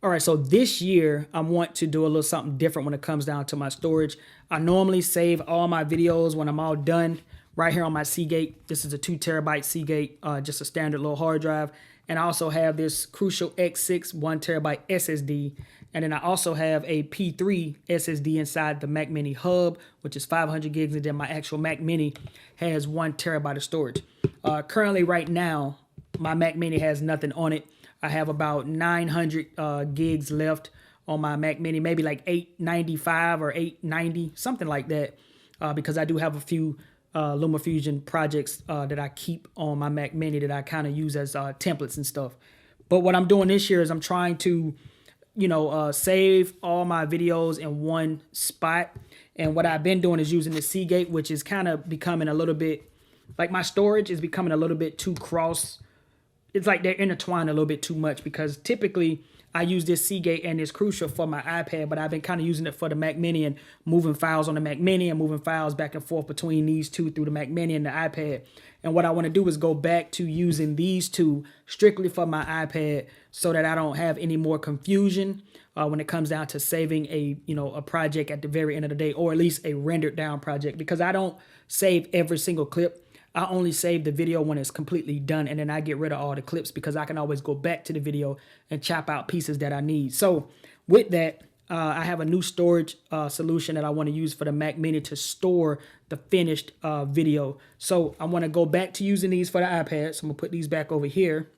All right, so this year I want to do a little something different when it comes down to my storage. I normally save all my videos when I'm all done right here on my Seagate. This is a 2 TB Seagate, just a standard little hard drive. And I also have this Crucial X6 1 TB SSD. And then I also have a P3 SSD inside the Mac Mini hub, which is 500 gigs. And then my actual Mac Mini has 1 TB of storage. Currently right now, my Mac Mini has nothing on it. I have about 900 gigs left on my Mac Mini, maybe like 895 or 890, something like that, because I do have a few LumaFusion projects that I keep on my Mac Mini that I kind of use as templates and stuff. But what I'm doing this year is I'm trying to, save all my videos in one spot. And what I've been doing is using the Seagate, which is kind of becoming a little bit, like my storage is becoming a little bit too cross. It's like they're intertwined a little bit too much, because typically I use this Seagate and it's Crucial for my iPad, but I've been kind of using it for the Mac Mini and moving files on the Mac Mini and moving files back and forth between these two through the Mac Mini and the iPad. And what I want to do is go back to using these two strictly for my iPad so that I don't have any more confusion when it comes down to saving a project at the very end of the day, or at least a rendered down project, because I don't save every single clip. I only save the video when it's completely done, and then I get rid of all the clips because I can always go back to the video and chop out pieces that I need. So with that, I have a new storage solution that I want to use for the Mac Mini to store the finished video. So I want to go back to using these for the iPad. So I'm going to put these back over here.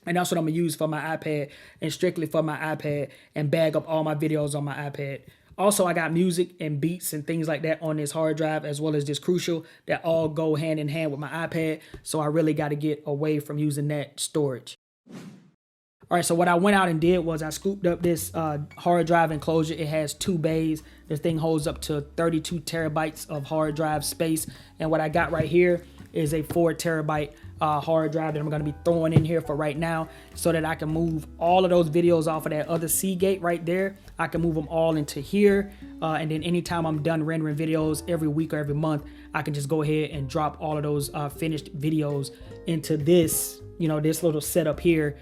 And that's what I'm going to use for my iPad and strictly for my iPad, and bag up all my videos on my iPad. Also, I got music and beats and things like that on this hard drive, as well as this Crucial, that all go hand in hand with my iPad. So I really got to get away from using that storage. All right, so what I went out and did was I scooped up this hard drive enclosure. It has 2 bays. This thing holds up to 32 terabytes of hard drive space. And what I got right here is a 4 TB hard drive that I'm going to be throwing in here for right now, so that I can move all of those videos off of that other Seagate right there. I can move them all into here, and then anytime I'm done rendering videos every week or every month, I can just go ahead and drop all of those finished videos into this, this little setup here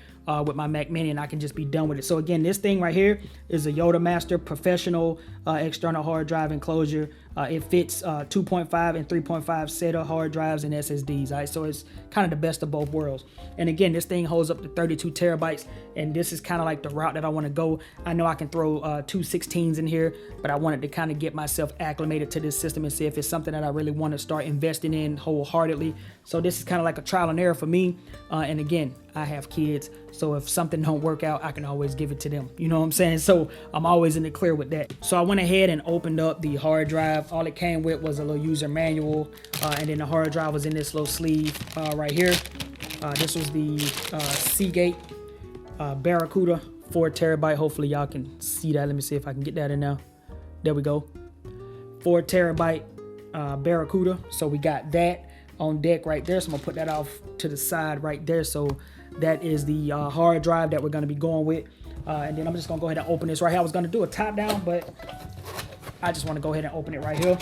with my Mac Mini, and I can just be done with it. So again, this thing right here is a YodaMaster professional external hard drive enclosure. It fits 2.5 and 3.5 SATA hard drives and SSDs. All right, so it's kind of the best of both worlds. And again, this thing holds up to 32 terabytes, and this is kind of like the route that I want to go. I know I can throw 2 16s in here, but I wanted to kind of get myself acclimated to this system and see if it's something that I really want to start investing in wholeheartedly. So this is kind of like a trial and error for me. And again, I have kids, so if something don't work out, I can always give it to them. You know what I'm saying? So I'm always in the clear with that. So I went ahead and opened up the hard drive. All it came with was a little user manual, and then the hard drive was in this little sleeve right here. This was the Seagate Barracuda 4 TB. Hopefully y'all can see that. Let me see if I can get that in there. There we go. 4 TB Barracuda. So we got that on deck right there. So I'm gonna put that off to the side right there. So that is the hard drive that we're gonna be going with. And then I'm just gonna go ahead and open this right here. I was gonna do a top down, but I just want to go ahead and open it right here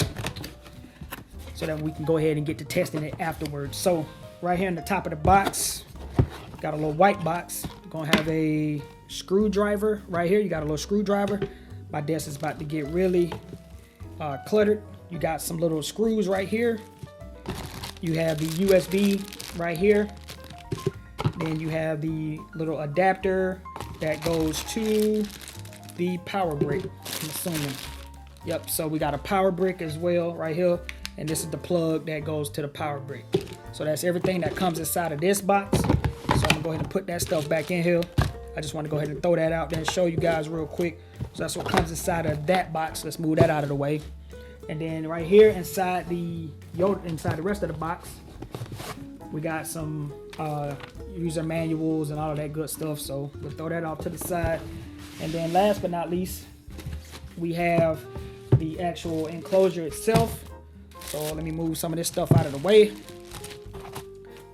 so that we can go ahead and get to testing it afterwards. So right here in the top of the box, got a little white box. You're gonna have a screwdriver right here. You got a little screwdriver. My desk is about to get really cluttered. You got some little screws right here. You have the USB right here. Then you have the little adapter that goes to the power brick, I'm assuming. Yep, so we got a power brick as well right here. And this is the plug that goes to the power brick. So that's everything that comes inside of this box. So I'm gonna go ahead and put that stuff back in here. I just want to go ahead and throw that out there and show you guys real quick. So that's what comes inside of that box. Let's move that out of the way. And then right here inside the rest of the box, we got some user manuals and all of that good stuff. So we'll throw that off to the side. And then last but not least, we have the actual enclosure itself. So let me move some of this stuff out of the way.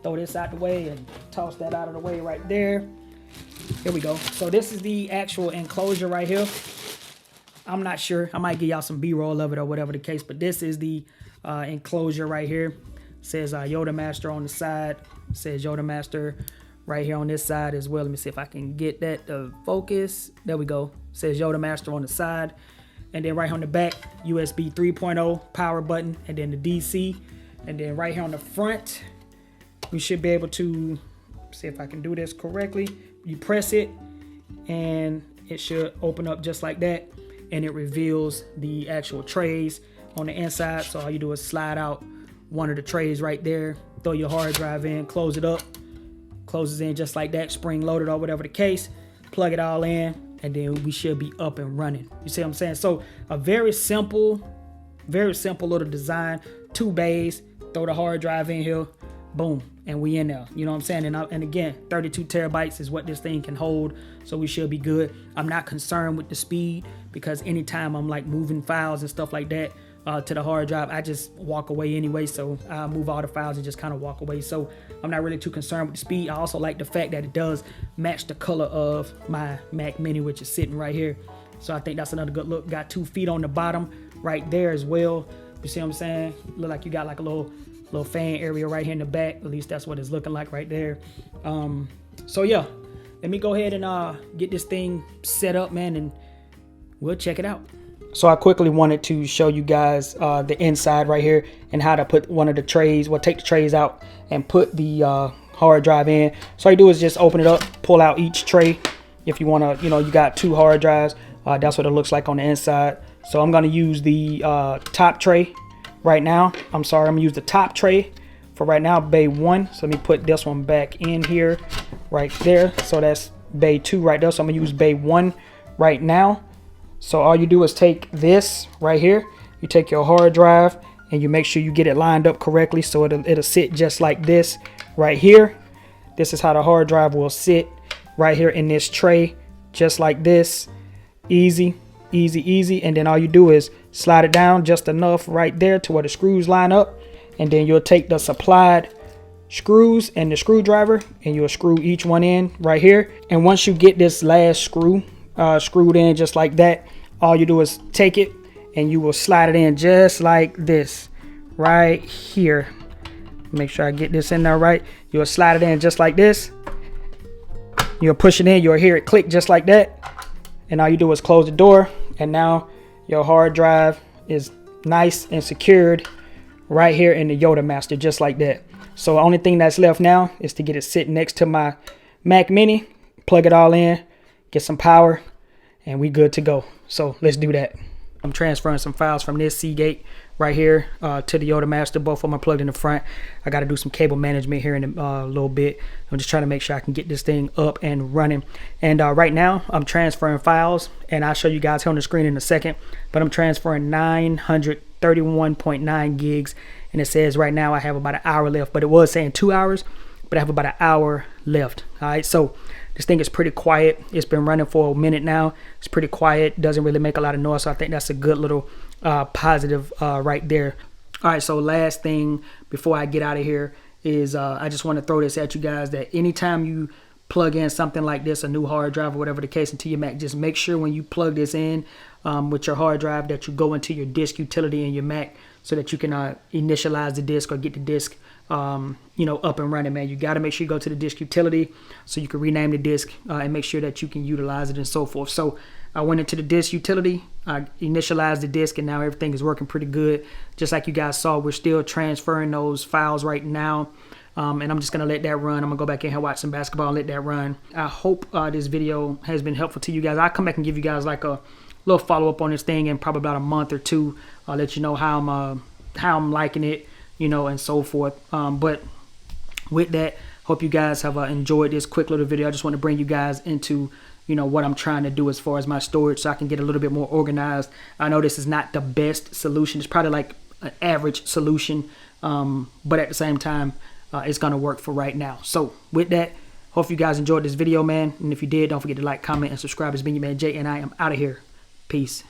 Throw this out the way and toss that out of the way right there. Here we go. So this is the actual enclosure right here. I'm not sure. I might give y'all some B-roll of it or whatever the case, but this is the enclosure right here. It says YodaMaster on the side. It says YodaMaster right here on this side as well. Let me see if I can get that to focus. There we go. It says Yoda Master on the side. And then right here on the back, USB 3.0 power button, and then the DC. And then right here on the front, we should be able to see if I can do this correctly. You press it and it should open up just like that, and it reveals the actual trays on the inside. So all you do is slide out one of the trays right there, throw your hard drive in, close it up, closes in just like that, spring loaded or whatever the case, plug it all in, and then we should be up and running. You see what I'm saying? So a very simple little design. 2 bays, throw the hard drive in here, boom, and we in there. You know what I'm saying? And again, 32 terabytes is what this thing can hold, so we should be good. I'm not concerned with the speed, because anytime I'm like moving files and stuff like that to the hard drive, I just walk away anyway. So I move all the files and just kind of walk away. So I'm not really too concerned with the speed. I also like the fact that it does match the color of my Mac Mini, which is sitting right here. So I think that's another good look. Got 2 feet on the bottom right there as well. You see what I'm saying? Look like you got like a little fan area right here in the back. At least that's what it's looking like right there. So yeah, let me go ahead and get this thing set up, man, and we'll check it out. So I quickly wanted to show you guys the inside right here and how to put one of the trays. Well, take the trays out and put the hard drive in. So all you do is just open it up, pull out each tray. If you want to, you got 2 hard drives. That's what it looks like on the inside. So I'm going to use the top tray right now. I'm going to use the top tray for right now, bay 1. So let me put this one back in here right there. So that's bay 2 right there. So I'm going to use bay 1 right now. So all you do is take this right here. You take your hard drive and you make sure you get it lined up correctly, so it'll sit just like this right here. This is how the hard drive will sit right here in this tray, just like this. Easy, easy, easy. And then all you do is slide it down just enough right there to where the screws line up, and then you'll take the supplied screws and the screwdriver and you'll screw each one in right here. And once you get this last screw screwed in just like that, all you do is take it and you will slide it in just like this right here. Make sure I get this in there right. You'll slide it in just like this. You'll push it in, you'll hear it click just like that. And all you do is close the door, and now your hard drive is nice and secured right here in the Yoda Master, just like that. So the only thing that's left now is to get it sitting next to my Mac Mini, plug it all in, get some power, and we good to go. So let's do that. I'm transferring some files from this Seagate right here to the Yoda Master. Both of them are plugged in the front. I got to do some cable management here in a little bit. I'm just trying to make sure I can get this thing up and running. And right now I'm transferring files, and I'll show you guys here on the screen in a second. But I'm transferring 931.9 gigs, and it says right now I have about an hour left. But it was saying 2 hours, but I have about an hour left. All right, so this thing is pretty quiet. It's been running for a minute now. It's pretty quiet. Doesn't really make a lot of noise. So I think that's a good little positive right there. All right, so last thing before I get out of here is I just want to throw this at you guys, that anytime you plug in something like this, a new hard drive or whatever the case, into your Mac, just make sure when you plug this in with your hard drive that you go into your disk utility in your Mac, so that you can initialize the disk or get the disk up and running, man. You got to make sure you go to the disk utility so you can rename the disk and make sure that you can utilize it and so forth. So I went into the disk utility, I initialized the disk, and now everything is working pretty good. Just like you guys saw, we're still transferring those files right now. And I'm just going to let that run. I'm going to go back in here, watch some basketball, and let that run. I hope this video has been helpful to you guys. I'll come back and give you guys like a little follow-up on this thing in probably about a month or two. I'll let you know how I'm liking it, and so forth. But with that, hope you guys have enjoyed this quick little video. I just want to bring you guys into what I'm trying to do as far as my storage, so I can get a little bit more organized. I know this is not the best solution. It's probably like an average solution, but at the same time, it's gonna work for right now. So with that, hope you guys enjoyed this video, man. And if you did, don't forget to like, comment, and subscribe. It's been your man Jay, and I am out of here. Peace.